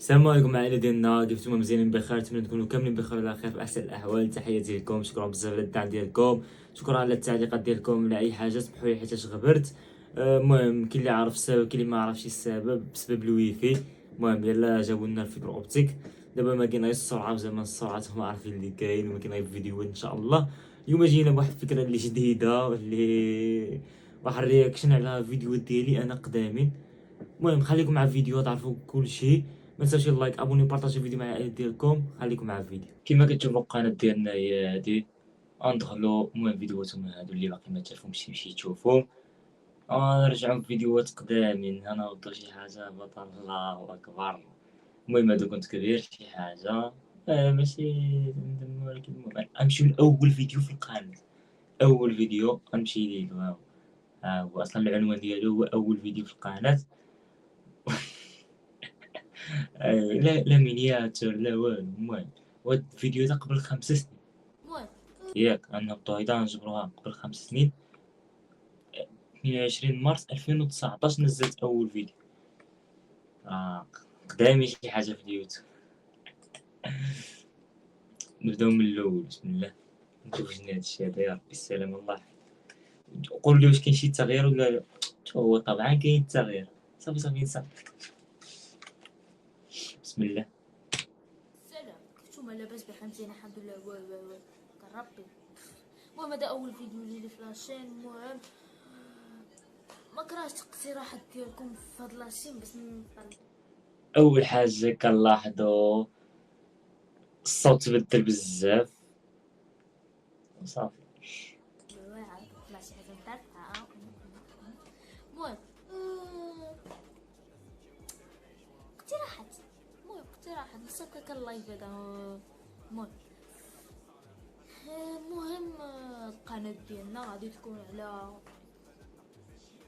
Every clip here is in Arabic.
السلام عليكم عائلة ديالنا، كيفتوما مزيانين بخير؟ نتمنى تكونوا كاملين بخير وعلى خير في احسن الاحوال. تحياتي لكم، شكرا بزاف على الدعم ديالكم، شكرا على التعليقات ديالكم على اي حاجه. سمحوا لي حيت غبرت. المهم كاين اللي عارف السبب، كاين اللي ما عرفش السبب بسبب الويفي. المهم يلا جابوا لنا الفيبر اوبتيك. دابا ما كاين غير السرعه، زعما السرعه هما عارفين اللي كاين، وما كاين غير فيديوهات ان شاء الله. اليوم جينا بواحد الفكره اللي جديده، اللي واحد الرياكشن على فيديوهات ديالي انا قدامين. المهم خليكم مع الفيديو تعرفوا كل شيء. ما تنساوش اللايك، ابوني، بارطاجي الفيديو مع العائله ديالكم. خليكم مع الفيديو. كما كتشوفوا القناه ديالنا هي هادي. غندخلوا المهم فيديوهاتهم هادو اللي باقي ما تعرفهمش تمشي تشوفهم. نرجعوا فيديوهات قدامين. انا وضو شي حاجه بطل، الله اكبر. المهم هادو كنت كدير شي حاجه ماشي ندم، ولكن المهم غنمشيو لاول فيديو في القناه. اول فيديو غنمشي ليه، ها هو اصلا العنوان ديالو هو اول فيديو في القناه. لا مينياتور لا والو. المهم هاد الفيديو هذا قبل 5 سنين. المهم ياك غنهبطو هيدا غنجبروها قبل 5 سنين. 22 مارس 2019 نزلت اول فيديو. قدامي شي حاجه في اليوتيوب. نبداو من الاول. بسم الله. نشوف شنو هادشي هذا، يا ربي السلام الله. قول لي واش كاين شي تغيير ولا لا. هو طبعا كاين تغيير. صافي نصافي. بسم الله. سلام، كيفتوما لاباس بخير؟ مزيان الحمد لله. و كنربي. المهم هذا اول فيديو لي في لاشين. المهم ما كرهتش الاقتراحات ديالكم في هاد لاشين باش نطلع. اول حاجه كنلاحظوا الصوت تبدل بزاف وصافي. واعر طلع شي حاجه مترفعه. المهم اقتراحات. اقتراحات بصح كان لايف هذا. المهم القناه ديالنا غادي تكون على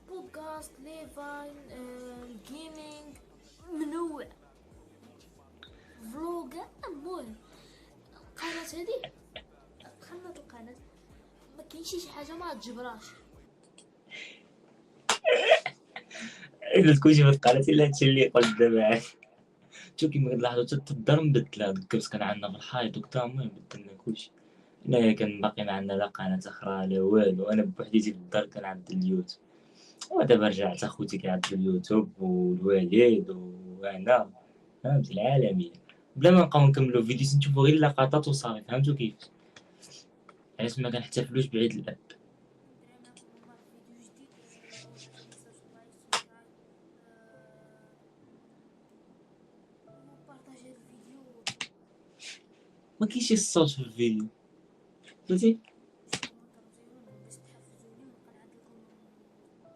بودكاست ليفاين، الجيمنج منوع، فلوغ. المهم القناة هذه دخلنا القناة ما كاينش شي حاجة ما تجبراش. الا تكونش ما تقالت الا هادشي اللي قلت دابا. شوف كيما كتلاحظوا حتى الدار مبدله. الكبس كان عندنا في الحيط وكتا، المهم بدلنا كلشي. هنايا كان باقي ما عندنا لا قناة أخرى لا والو. أنا بوحديتي في الدار كنعبد اليوتيوب، ودابا رجعت أخوتي كيعبدو اليوتيوب والوالد وأنا. فهمت العالمية. بلا ما نبقاو نكملو فيديوز نشوفو غير لقطات وصافي. فهمتو كيف؟ علاش ما كنحتفلوش بعيد الأب. ندير معكم هما فيديو جديد. ما تنساوش لايك سبسكرايب وبارطاجي هاد الفيديو. ما كاينش الصوت في الفيديو، فهمتي؟ شوفوا هكا مزيون باش تحفزوني ونبقى نعد لكم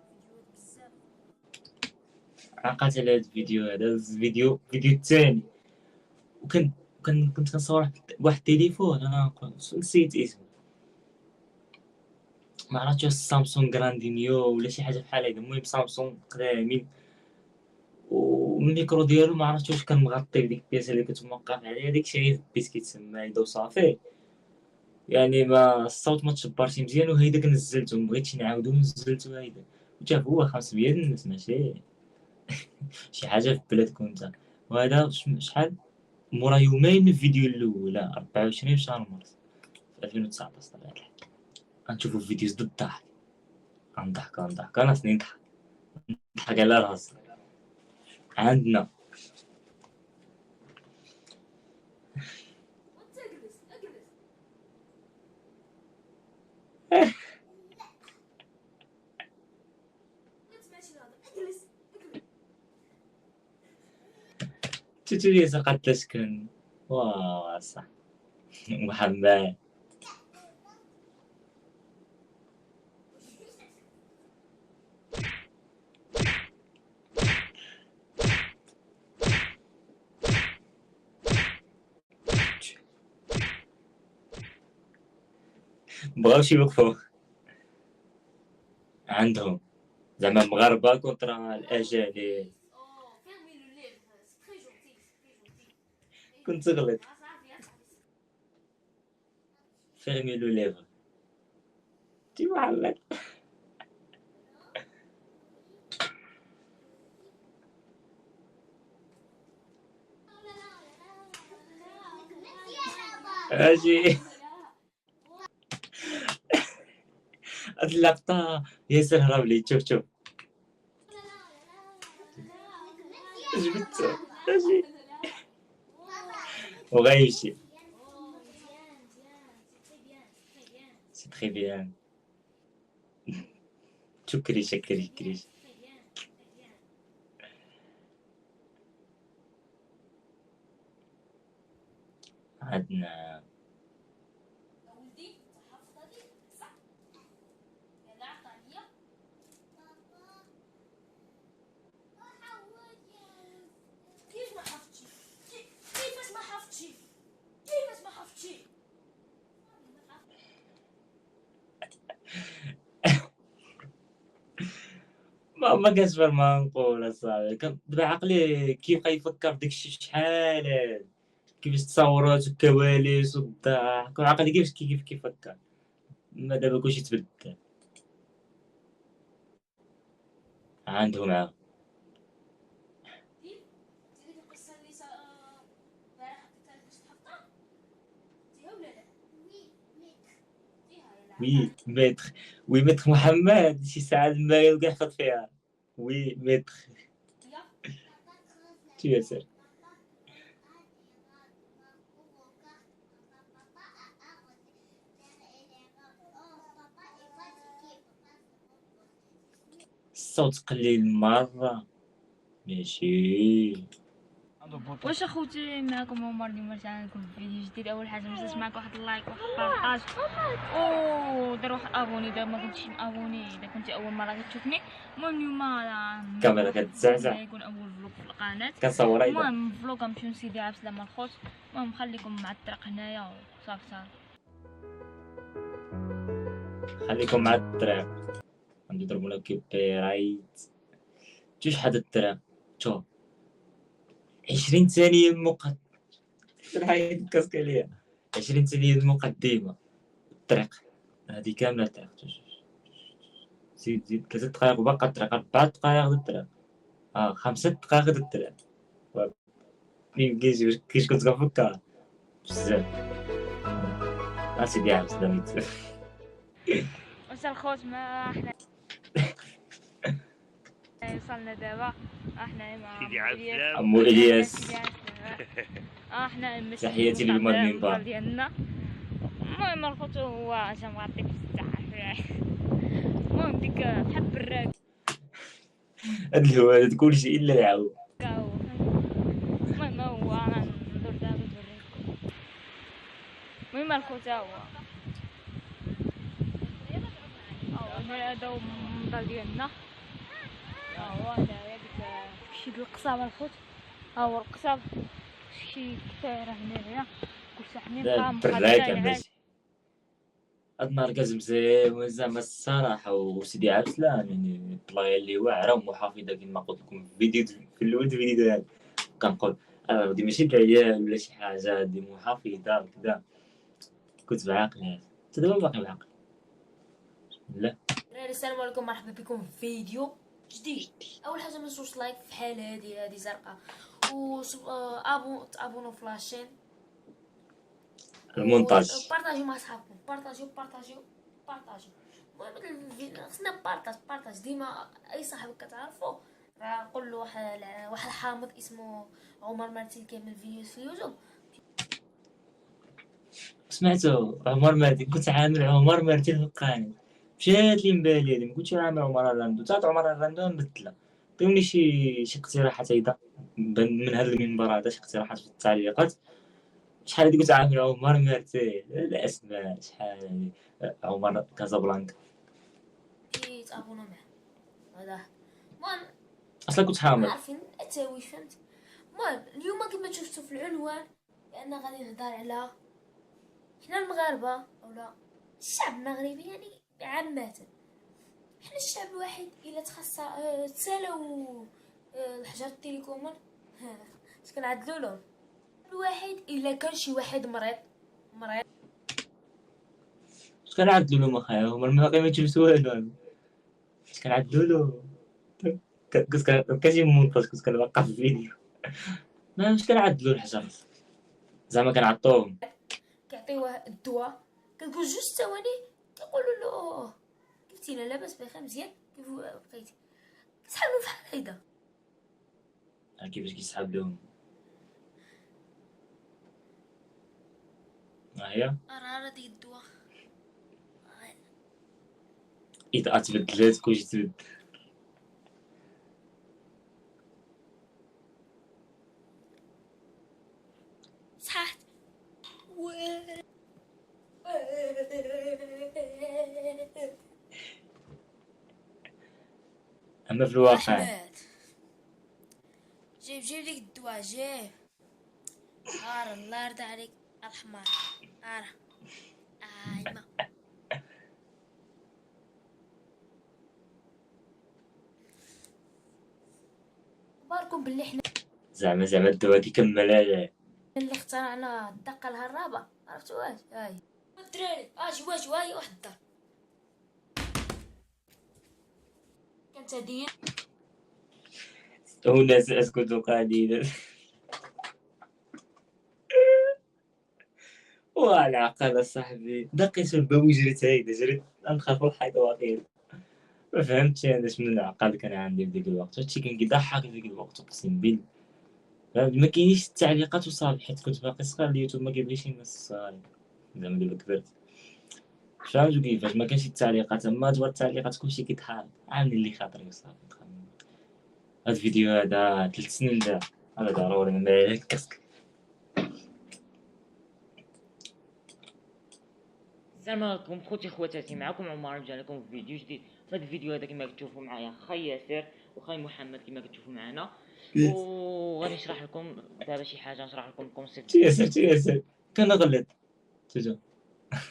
فيديوهات بزاف. عقلت على هاد الفيديو هذا. الفيديو الثاني. كنت كنصور بواحد التليفون. أنا نسيت اسمه، ما عرفتش واش سامسونج جراندينيو ولا شي حاجه بحال هكا. المهم سامسونج قدامين، والميكرو ديالو ما عرفتش واش كان مغطي بديك البياسه اللي كنت موقف عليها. داك الشيء غير بيس كيتسمى هيدا وصافي. يعني ما الصوت ما تشبرش مزيان. وهيدا نزلته، مبغيتش نعاودو نزلتو هيدا. وتا هو 500 الناس ماشي شي حاجه في بلادكم نتا. وهذا شحال مورا يومين من الفيديو الاول، 24 شهر مارس 2019. طبعا غنشوفو فيديوز ضد الضحك. غنضحك انا سنين نضحك على راسي. عندنا وانت اجلس اجلس. ما تسمعش الهضره. اجلس اجلس. تتولي سقط تسكن. واه صح. محمد. مبغاوش يوقفوا عندهم، زعما مغاربة كونترا الأجانب. fermez le livre, c'est très gentil, c'est très gentil. كنت غلط. صافي صافي. فيرمي لو ليفر. تي محمد. اجي هاد اللقطة ياسر هرب لي. شوف جبدته اجي وغيمشي. سي تري بيان. شكري. عندنا ما كنسبر ما نقول اصاحبي. دابا عقلي كيف غيفكر في داكشي شحال هاد، كيفاش تصاورات والكواليس والضحك، وعقلي كيف كيفكر. ما دابا كلشي تبدل. عنده معاه متر. متر محمد شي ساعة ما يلقى يحفظ فيها. متر تو ياسر. الصوت قليل مرة ماشي. واش اخوتي، معكم عمر اليوم رجعنا لكم فيديو جديد. اول حاجه ما تنساش معك واحد اللايك واحد البارطاج، دير واحد ابوني اذا ما كنتيش ابوني، اذا كنتي اول مره كتشوفني. المهم اليوم الكاميرا كتزعزع يكون اول فلوق في القناه. كنصور ايضا. المهم فلوق غنمشيو لسيدي عبد السلام الخوت. المهم خليكم مع الطريق هنايا وصافي. خليكم مع الطريق. غادي نضربو لك كوبي رايت. شوف حدا الطريق. شوف 20 ثانية مقدمة. الحين كاسك عليا 20 ثانية المقدمة. الطريق هادي كاملة الطريق. زيد 3 دقايق وباقا الطريق. 4 دقايق د الطريق. 5 دقايق د الطريق. ميمكنش كيفاش كنت كنفكر بزاف. سيدي عبد السلام. واش الخوت ما حنا وصلنا دابا. احنا مع سيدي عبد السلام. عمو الياس. احنا تحياتي للمنبر ديالنا. المهم الخوت هو جا مغطي بزاف. المهم ديك بحال البراك هاد الهوادات كلشي الا العاو. المهم هو غندور دابا نوريكم. المهم الخوت هو هذا هو المنظر ديالنا. هو هنايا ديك شي القصاب الخوت. هو القصاب شي كثير هنايا كلشي حنين براكة ماشي. هاد النهار كاز مزيان زعما الصراحة. وسيدي عبد السلام يعني بلايا اللي واعرة ومحافظة كيما قلت لكم في فيديو في الأول الفيديو هذا. كنقول غادي ماشي العيال ولا شي حاجة، هادي محافظة وكذا. كنت بعقلي حتى دابا باقي بعقلي. لا السلام عليكم، مرحبا بكم في فيديو جديد. اول حاجه ما تنسوش لايك في حال هذه زرقاء، و ابونو في لاشين، المونتاج. بارطاجيو مع صحابكم. بارطاجيو. المهم خصنا بارطاج ديما. اي صاحب كتعرفو قول له واحد حامض اسمه عمر مرتين كيعمل فيديوز في اليوتيوب. سمعتو عمر مهدي؟ كنت عامل عمر مرتين في القناة. مشات لي مبالي هادي. مكنتش عامل عمر الراندو. تعرف عمر الراندو مبدلة. عطيوني شي اقتراحات ايضا من هذا المنبر هذا. شي اقتراحات في التعليقات. شحال هادي كنت عامل عمر مرتين. الاسماء شحال هادي. عمر كازابلانكا. تابونو معاه هذا. المهم اصلا كنت حامل. عارفين التاويش، فهمت. المهم اليوم كما شفتوا في العنوان لان غادي نهضر على حنا المغاربه اولا الشعب المغربي يعني عامه. حنا الشعب الوحيد الا تسالاو الحجر التليكومون اش كنعدلوا لهم. الوحيد الا كان شي واحد مريض اش كنعدلو لهم اخايا؟ هما باقي ما تشوفش والو. اش كنعدلو له؟ كنت كنجي مونطاج. كنت كنوقف الفيديو. ما اش كنعدلو الحجر زعما كنعطوهم. كيعطيوه الدواء، كتقول 2 ثواني كيقولوا له كيفتي لاباس بخير مزيان كيف بقيتي، كيسحابلو بحال هيدا. كيفاش كيسحاب لهم؟ ها هي راه ديك الدواء اذا تبدلات كلشي تبدل. صحات. اما في الواقع احمد جيب ديك الدواء جيب. الله يرضى عليك الحمار. ايما باركم باللي حنا زعما الدواء كيكمل. اللي اخترعنا الدقه الهرابه، عرفتوا واش هاي الدراري اجي واجي هاي واحد الدار كانت هديه. الناس اسكتوا قليلا. والعقل صاحبي دقيت الباب وجريت هيدا جريت نخاف الحيط واقيلا. ما فهمتش انا شنو العقل كان عندي في ديك الوقت، هادشي كان كيضحك في ديك الوقت اقسم بالله. ما كاينيش التعليقات وصافي حيت كنت باقي صغير، اليوتيوب ما كيبغيش الناس الصغار زعما دابا كبرت. فهمتو كيفاش ما كانش التعليقات، اما دابا التعليقات كلشي كيتحارب عامل اللي خاطري وصافي. هاد الفيديو هذا 3 سنين دابا، هذا ضروري ما كاسك. السلام عليكم خوتي خواتاتي، معكم عمر رجع لكم في فيديو جديد. في هذا الفيديو هذا كما كتشوفوا معايا خي ياسر وخي محمد كما كتشوفوا معنا، وغادي نشرح لكم دابا شي حاجه، نشرح لكم الكونسيبت تياسر كنغلط تجا.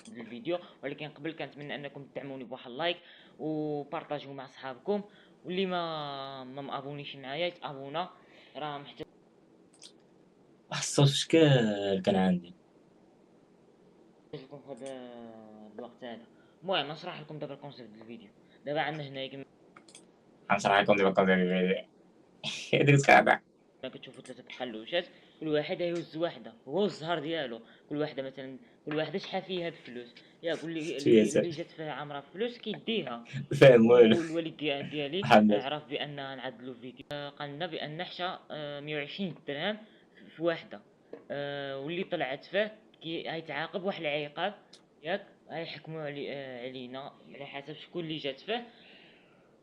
ديال الفيديو. ولكن قبل كنتمنى انكم تدعموني بواحد اللايك وبارطاجيو مع صحابكم، واللي ما مابونيش معايا يتابونا، راه محتاج واحد الصوت شكال كان عندي. لكم في هذا الوقت هذا. المهم نشرح لكم دابا الكونسيبت ديال الفيديو. دابا عندنا هنا كما غنشرح لكم دابا الفيديو. هذيك تكابع كتشوفوا 3 تحلوشات، كل واحد يهز واحده هو الزهر ديالو. كل واحده مثلا كل واحده شحال فيها الفلوس، ياك اللي جات فيها عامره فلوس كيديها. فاهم والو. والوالد ديالي محمد عرف بان نعدلو الفيديو، قال لنا بان حشا 120 درهم في واحده. واللي طلعت فيه غيتعاقب واحد العقاب، ياك غيحكموا علينا على حسب شكون اللي جات فيه،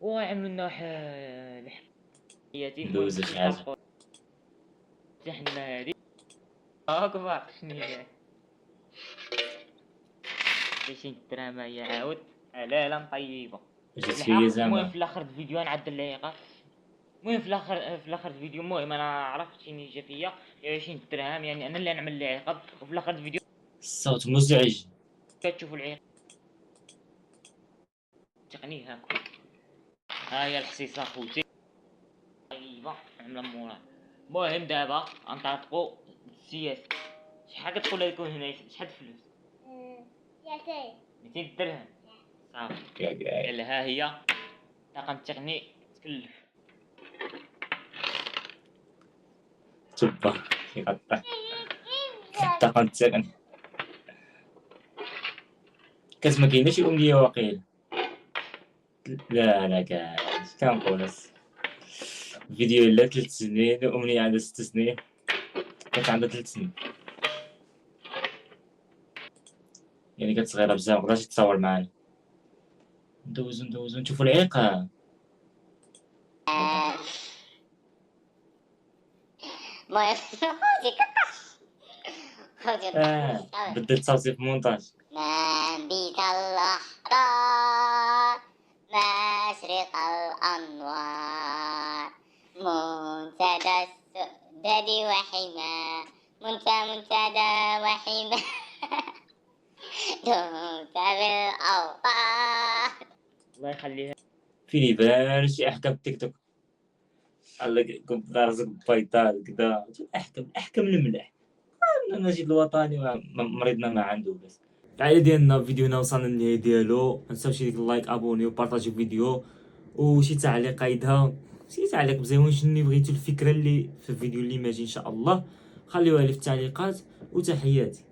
وغيعملوا لنا الحياتي. المهم دوز شي حاجه. حنا هادي اكبر شنو هي 20 درهم هي عاود حلاله طيبه. جات فيا زعما. المهم في الاخر الفيديو غنعدل العقاب. المهم في الاخر الفيديو، المهم انا عرفت شنو جا فيا 20 درهم، يعني انا اللي نعمل العقاب. وفي الاخر الفيديو الصوت مزعج. كتشوفوا العقاب تقني هاكا. ها هي الحصيصه خوتي طيبه عامله مورا. المهم دابا غنطلقوا السياسه. شحال كتقول لكم هنا شحال الفلوس؟ 200 درهم صافي. يلا ها هي الطاقم التقني تكلف. تبا كيقطع الطاقم التقني. كاس ما كايناش امنيه واقيلا. لا كاع كنقول فيديو لا 3 سنين امنيه عندها 6 سنين، كانت عندها 3 سنين، يعني كانت صغيره بزاف مقدرش تتصور معانا. ندوزو نشوفو العيق. المهم بدلت صوتي في مونتاج. منبت الأحرار مشرق الأنوار منتدى السؤدد وحما منتدى وحما دمت بالأوطار. الله يخليها. فيني بان شي احكام تيك توك. الله كنت راسك بيضال كدا احكم الملاح. النشيد الوطني مريضنا ما عنده بس. العائله ديالنا فيديونا وصلنا للنهايه ديالو، ما تنساوش ديك اللايك ابوني وبارطاجيو الفيديو وشي تعليق قايدها، شي تعليق مزيان شنو بغيتو الفكره اللي في الفيديو اللي ماجي ان شاء الله خليوها لي في التعليقات. وتحياتي.